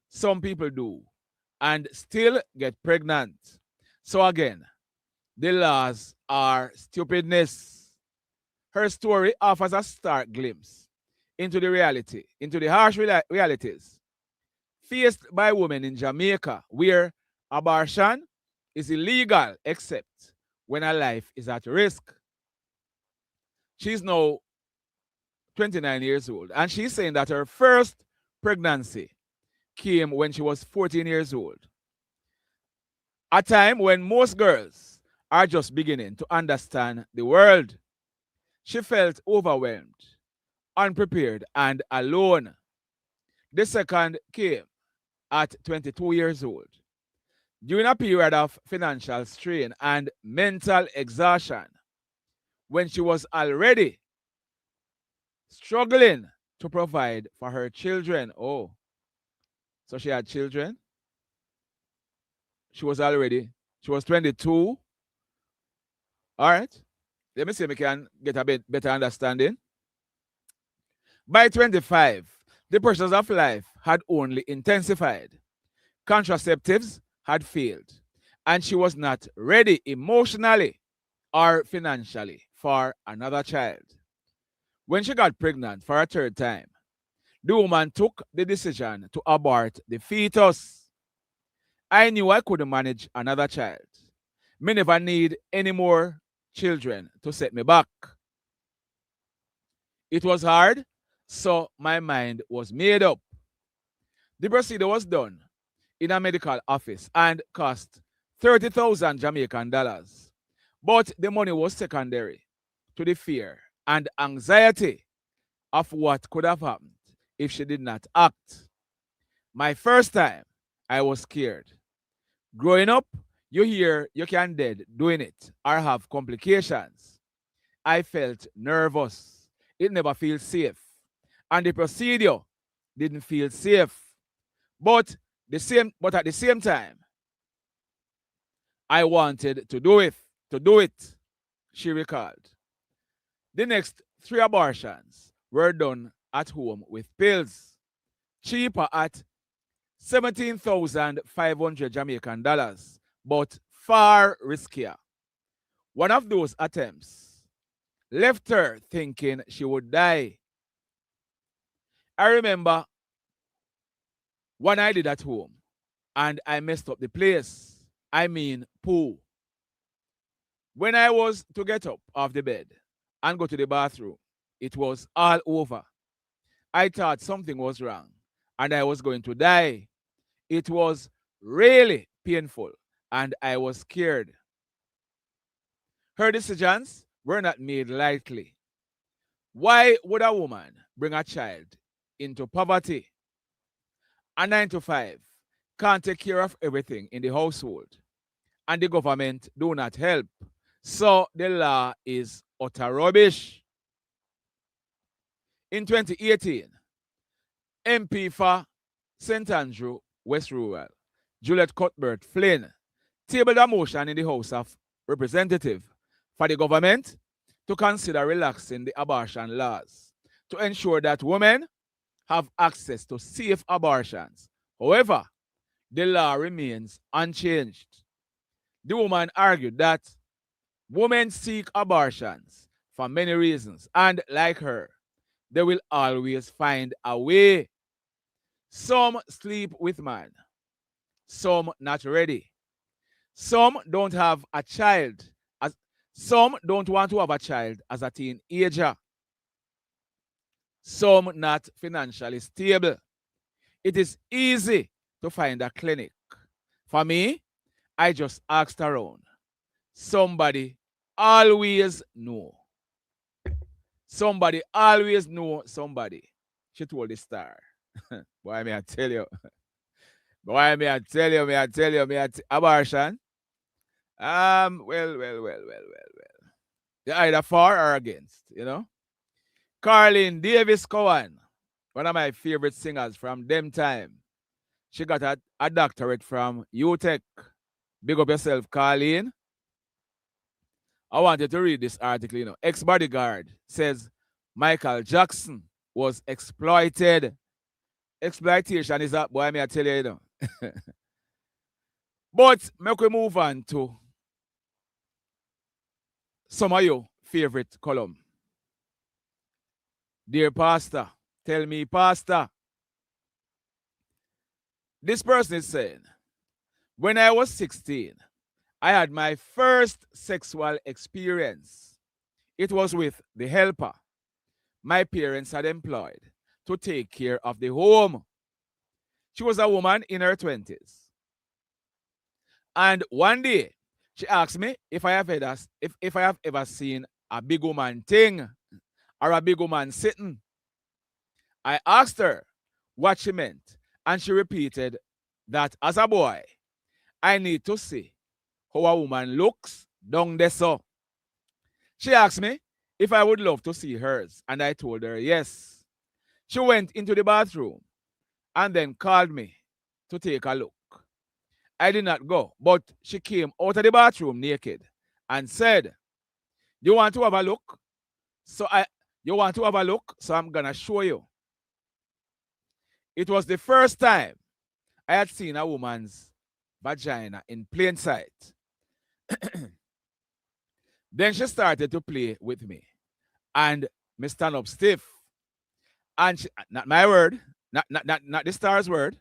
Some people do and still get pregnant. So again, the laws are stupidness. Her story offers a stark glimpse into the harsh realities faced by women in Jamaica, where abortion is illegal except when a life is at risk. She's now 29 years old, and she's saying that her first pregnancy came when she was 14 years old, a time when most girls are just beginning to understand the world. She felt overwhelmed, unprepared, and alone. The second came at 22 years old, during a period of financial strain and mental exhaustion, when she was already struggling to provide for her children. Oh, so she had children. She was 22. All right. Let me see if we can get a bit better understanding. By 25, the pressures of life had only intensified. Contraceptives had failed, and she was not ready emotionally or financially for another child. When she got pregnant for a third time, the woman took the decision to abort the fetus. I knew I couldn't manage another child. Me never need any more children to set me back. It was hard, so my mind was made up. The procedure was done in a medical office and cost 30,000 Jamaican dollars. But the money was secondary to the fear and anxiety of what could have happened if she did not act. My first time, I was scared. Growing up, you hear you can dead doing it or have complications. I felt nervous. It never feels safe. And the procedure didn't feel safe. But at the same time, I wanted to do it, she recalled. The next 3 abortions were done at home with pills, cheaper at 17,500 Jamaican dollars, but far riskier. One of those attempts left her thinking she would die. I remember one I did at home, and I messed up the place. I mean, poo. When I was to get up off the bed and go to the bathroom, it was all over. I thought something was wrong and I was going to die. It was really painful and I was scared. Her decisions were not made lightly. Why would a woman bring a child into poverty? A 9 to 5 can't take care of everything in the household, and the government do not help. So the law is utter rubbish. In 2018, MP for St. Andrew, West Rural, Juliet Cuthbert Flynn, tabled a motion in the House of Representatives for the government to consider relaxing the abortion laws to ensure that women have access to safe abortions. However, the law remains unchanged. The woman argued that women seek abortions for many reasons, and like her, they will always find a way. Some sleep with man, some not ready. Some don't have a child, some don't want to have a child as a teenager. Some not financially stable. It is easy to find a clinic. For me, I just asked around. Somebody always know. Somebody always know somebody. She told the Star. Boy, may I tell you. Boy, may I tell you, abortion. Well. They're either for or against, you know. Carlene Davis Cowan, one of my favorite singers from them time. She got a doctorate from UTech. Big up yourself, Carlene. I wanted to read this article, you know. Ex-bodyguard says Michael Jackson was exploited. Exploitation is up, boy, may I tell you, you know. But make we move on to some of your favorite column. Dear Pastor, tell me, Pastor. This person is saying, when I was 16, I had my first sexual experience. It was with the helper my parents had employed to take care of the home. She was a woman in her 20s. And one day, she asked me if I have ever seen a big woman thing or a big woman sitting. I asked her what she meant, and she repeated that as a boy, I need to see how a woman looks down there so. She asked me if I would love to see hers, and I told her yes. She went into the bathroom and then called me to take a look. I did not go, but she came out of the bathroom naked and said, "You want to have a look? So I'm gonna show you." It was the first time I had seen a woman's vagina in plain sight. Then she started to play with me, and me stand up stiff. And she, not my word, not the Star's word,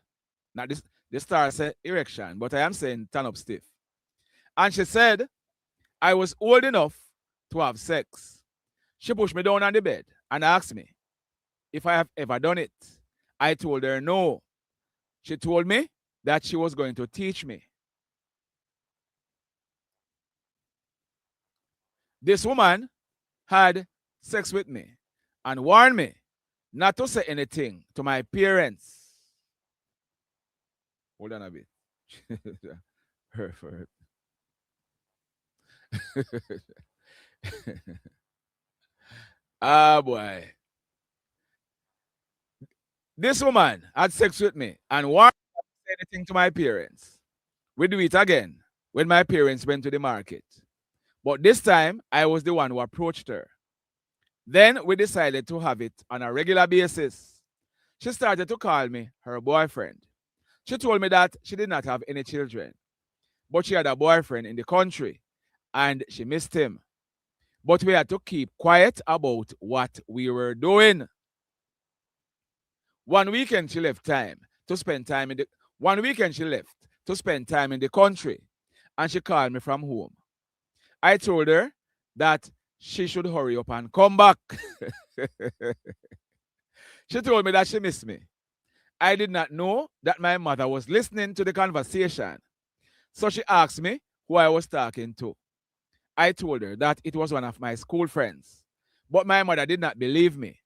not this. The Star said erection, but I am saying stand up stiff. And she said I was old enough to have sex. She pushed me down on the bed and asked me if I have ever done it. I told her no. She told me that she was going to teach me. This woman had sex with me and warned me not to say anything to my parents. Hold on a bit. Hereford. Ah, boy. This woman had sex with me and warned me not to say anything to my parents. We do it again when my parents went to the market. But this time, I was the one who approached her. Then we decided to have it on a regular basis. She started to call me her boyfriend. She told me that she did not have any children, but she had a boyfriend in the country and she missed him. But we had to keep quiet about what we were doing. One weekend she left to spend time in the country, and she called me from home. I told her that she should hurry up and come back. She told me that she missed me. I did not know that my mother was listening to the conversation. So she asked me who I was talking to. I told her that it was one of my school friends. But my mother did not believe me.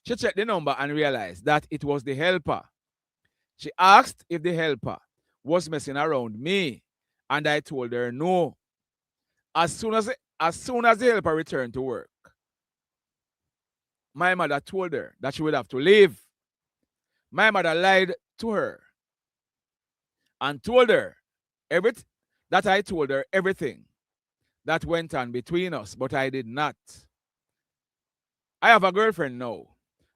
She checked the number and realized that it was the helper. She asked if the helper was messing around me, and I told her no. As soon as the helper returned to work, my mother told her that she would have to leave. My mother lied to her and told her that I told her everything that went on between us, but I did not. I have a girlfriend now,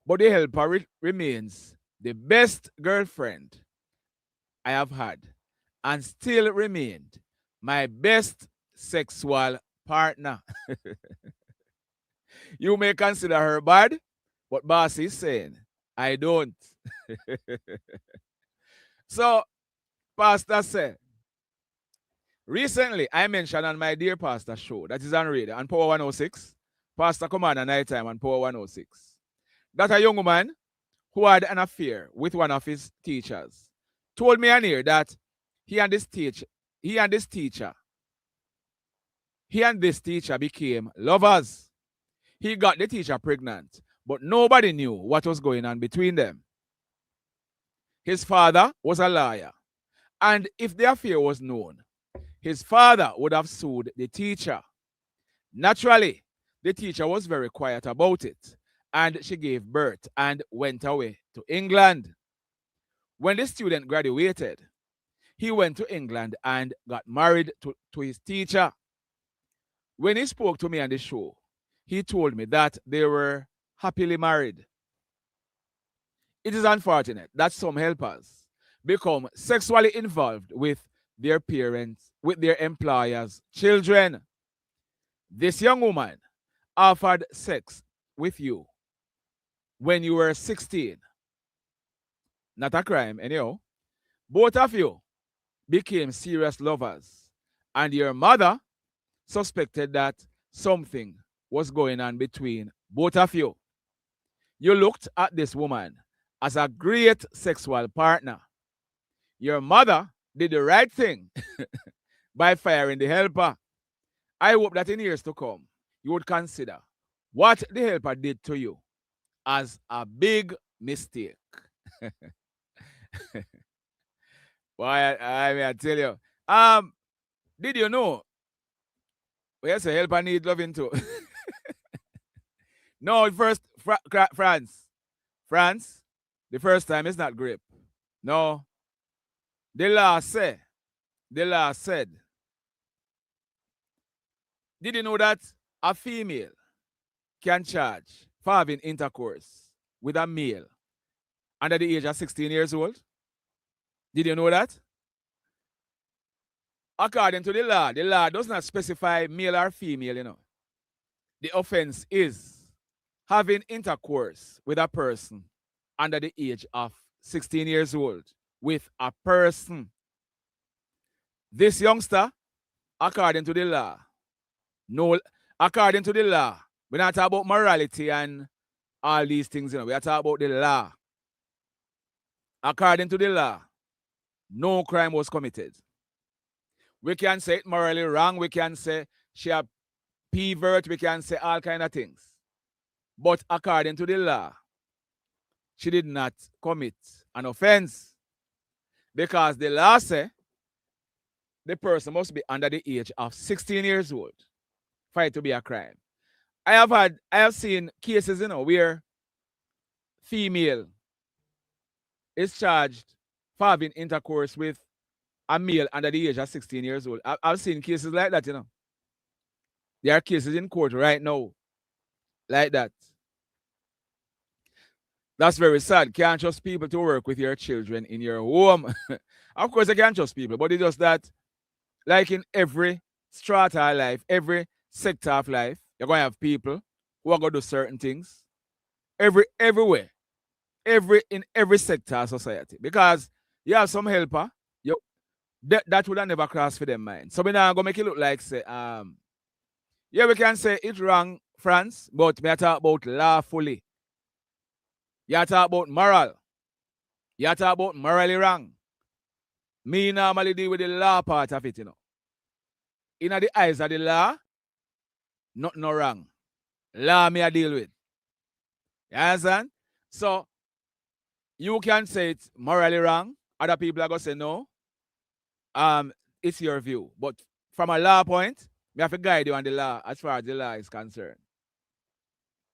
but the helper remains the best girlfriend I have had and still remained my best sexual partner. You may consider her bad, but boss is saying, I don't. So, Pastor said, recently I mentioned on my Dear Pastor show, that is on radio, on Power 106, Pastor Commander Nighttime on Power 106, that a young woman who had an affair with one of his teachers told me on here that he and this teacher became lovers. He got the teacher pregnant, but nobody knew what was going on between them. His father was a lawyer, and if the affair was known, his father would have sued the teacher. Naturally, the teacher was very quiet about it, and she gave birth and went away to England. When the student graduated, he went to England and got married to his teacher. When he spoke to me on the show, he told me that they were happily married. It is unfortunate that some helpers become sexually involved with their parents, with their employers' children. This young woman offered sex with you when you were 16. Not a crime, anyhow. Both of you became serious lovers, and your mother suspected that something was going on between both of you. You looked at this woman as a great sexual partner. Your mother did the right thing by firing the helper. I hope that in years to come, you would consider what the helper did to you as a big mistake. Boy, I tell you. Did you know? Well, yes, a helper need loving too. No, first, France, the first time is not grape. No. The law said, did you know that a female can charge for having intercourse with a male under the age of 16 years old? Did you know that? According to the law does not specify male or female, you know. The offense is having intercourse with a person under the age of 16 years old with a person. This youngster, according to the law, we're not talking about morality and all these things, you know. We are talking about the law. According to the law, no crime was committed. We can say it morally wrong. We can say she a pervert. We can say all kind of things. But according to the law, she did not commit an offense, because the law says the person must be under the age of 16 years old for it to be a crime. I have seen cases, you know, where female is charged for having intercourse with a male under the age of 16 years old. I've seen cases like that, you know. There are cases in court right now like that. That's very sad. Can't trust people to work with your children in your home. Of course, I can't trust people, but it's just that, like in every strata of life, every sector of life, you're going to have people who are going to do certain things. Everywhere. In every sector of society. Because you have some helper, that would have never crossed for them mind. So we're not going to make it look like, say, yeah, we can say it's wrong, France, but we are talking about lawfully. You talk about moral. You talk about morally wrong. Me normally deal with the law part of it, you know. In the eyes of the law, Nothing no wrong. Law me I deal with. You understand? So you can say it's morally wrong. Other people are gonna say no. It's your view. But from a law point, we have to guide you on the law as far as the law is concerned.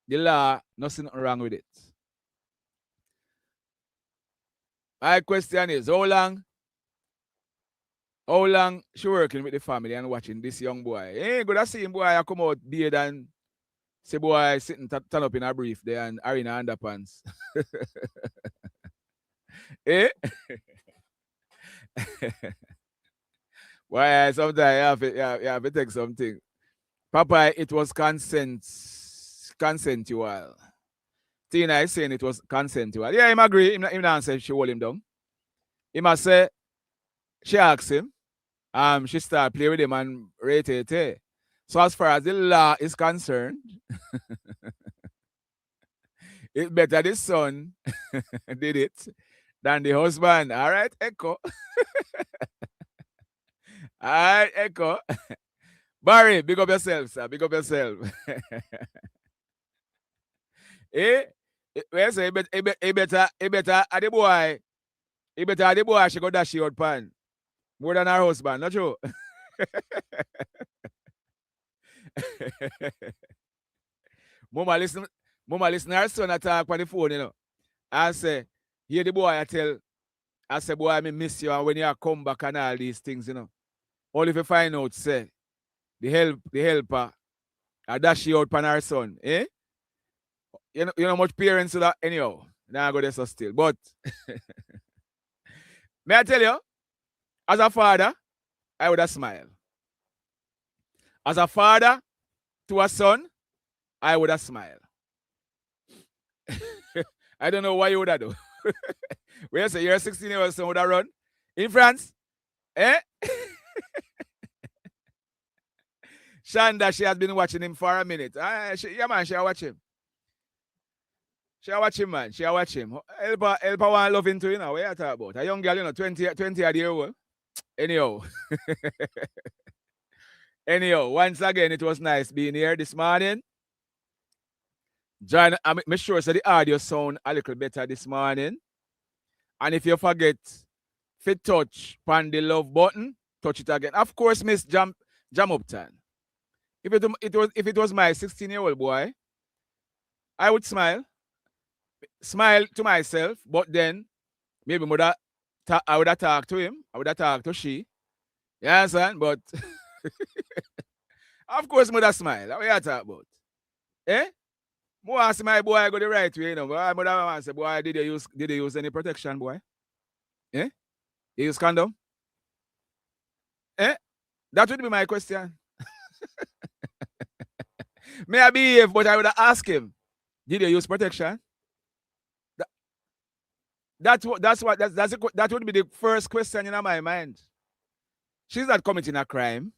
The law, nothing wrong with it. My question is, how long she working with the family and watching this young boy? Hey, good to see him, boy. I come out beard and say boy sitting turn up in a brief there and are in underpants. Eh? Why sometimes you have to take something. Papa, it was consensual. Tina is saying it was consensual. Yeah, him agree. Him not say she hold him down. He must say she asked him. She start play with him and rate it. So as far as the law is concerned, it's better the son did it than the husband. All right, Echo. All right, Echo. Barry, big up yourself, sir. Big up yourself. Well, say, better at the boy. He better at the boy, she go dash she out pan. More than her husband, not true? Mama listen her son attack on the phone, you know. I say, hear the boy I say, boy, I miss you, and when you come back and all these things, you know. Only if you find out, say, the helper, I dash she out pan her son, eh? You know much parents do that anyhow. Now I go there so still. But may I tell you, as a father, I would have smiled. As a father to a son, I would have smiled. I don't know why you would have do. When you say you're a 16-year-old son would have run in France, eh? Shanda, she has been watching him for a minute. She watch him. She watch him, man. She watch him. Help her want love into, you know. What you talk about? A young girl, you know, 20 odd year old. Anyhow. Anyhow, once again, it was nice being here this morning. Join, make sure so the audio sound a little better this morning. And if you forget, fit touch pan the love button, touch it again. Of course, Miss Jam Upton. If it was my 16-year-old boy, I would smile to myself, but then maybe I would have talked to him, I would have talked to she. You understand? But of course, mother smile. What you talk about? Eh? More ask my boy go the right way, you know. But mother want say, boy, did you use any protection, boy? Eh? You use condom? Eh? That would be my question. May I behave, but I would ask him, did you use protection? That would be the first question in my mind. She's not committing a crime.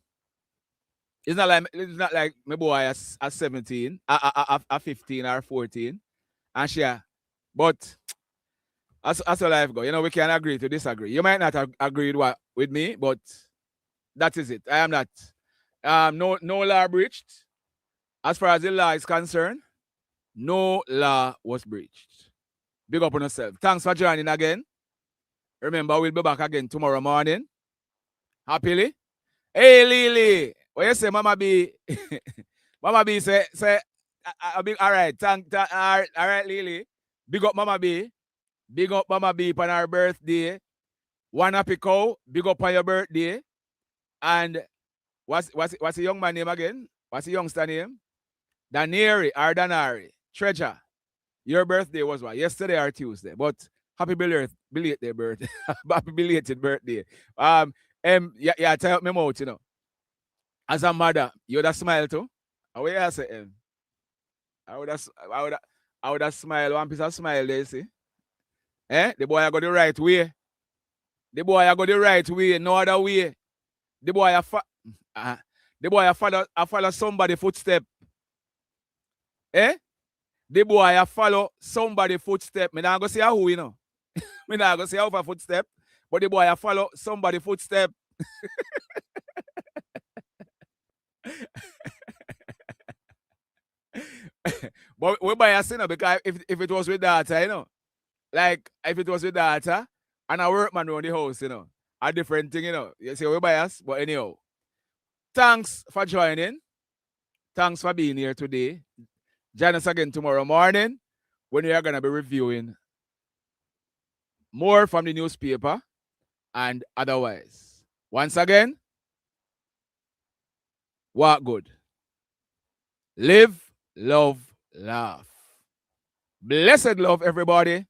It's not like my boy at 17, at 15 or 14, and she. But as a life go, you know, we can agree to disagree. You might not agree with me, but that is it. I am not. No law breached. As far as the law is concerned, no law was breached. Big up on yourself. Thanks for joining again. Remember, we'll be back again tomorrow morning. Happily. Hey, Lily. What you say, Mama B? Mama B say, all right, all right, Lily. Big up Mama B. Big up Mama B on her birthday. One happy cow. Big up on your birthday. And what's the young man name again? What's the youngster name? Danari or Danari. Treasure. Your birthday was what? Yesterday or Tuesday. But happy belated birthday. Happy belated birthday. Yeah, tell up me out, you know. As a mother, you would have smiled too. How would you say, I would have smiled. One piece of smile there, see. Eh? The boy I go the right way. The boy I go the right way, no other way. The boy I follow somebody footstep. Eh? The boy I follow somebody footstep. Me not go see who, you know. Me not go see how for footstep. But the boy I follow somebody footstep. But we bias, you know, because if it was with data, you know, like if it was with data and a workman around the house, you know, a different thing, you know. You see, we bias, but anyhow. Thanks for joining. Thanks for being here today. Join us again tomorrow morning when we are going to be reviewing more from the newspaper and otherwise. Once again, walk good. Live, love, laugh. Blessed love, everybody.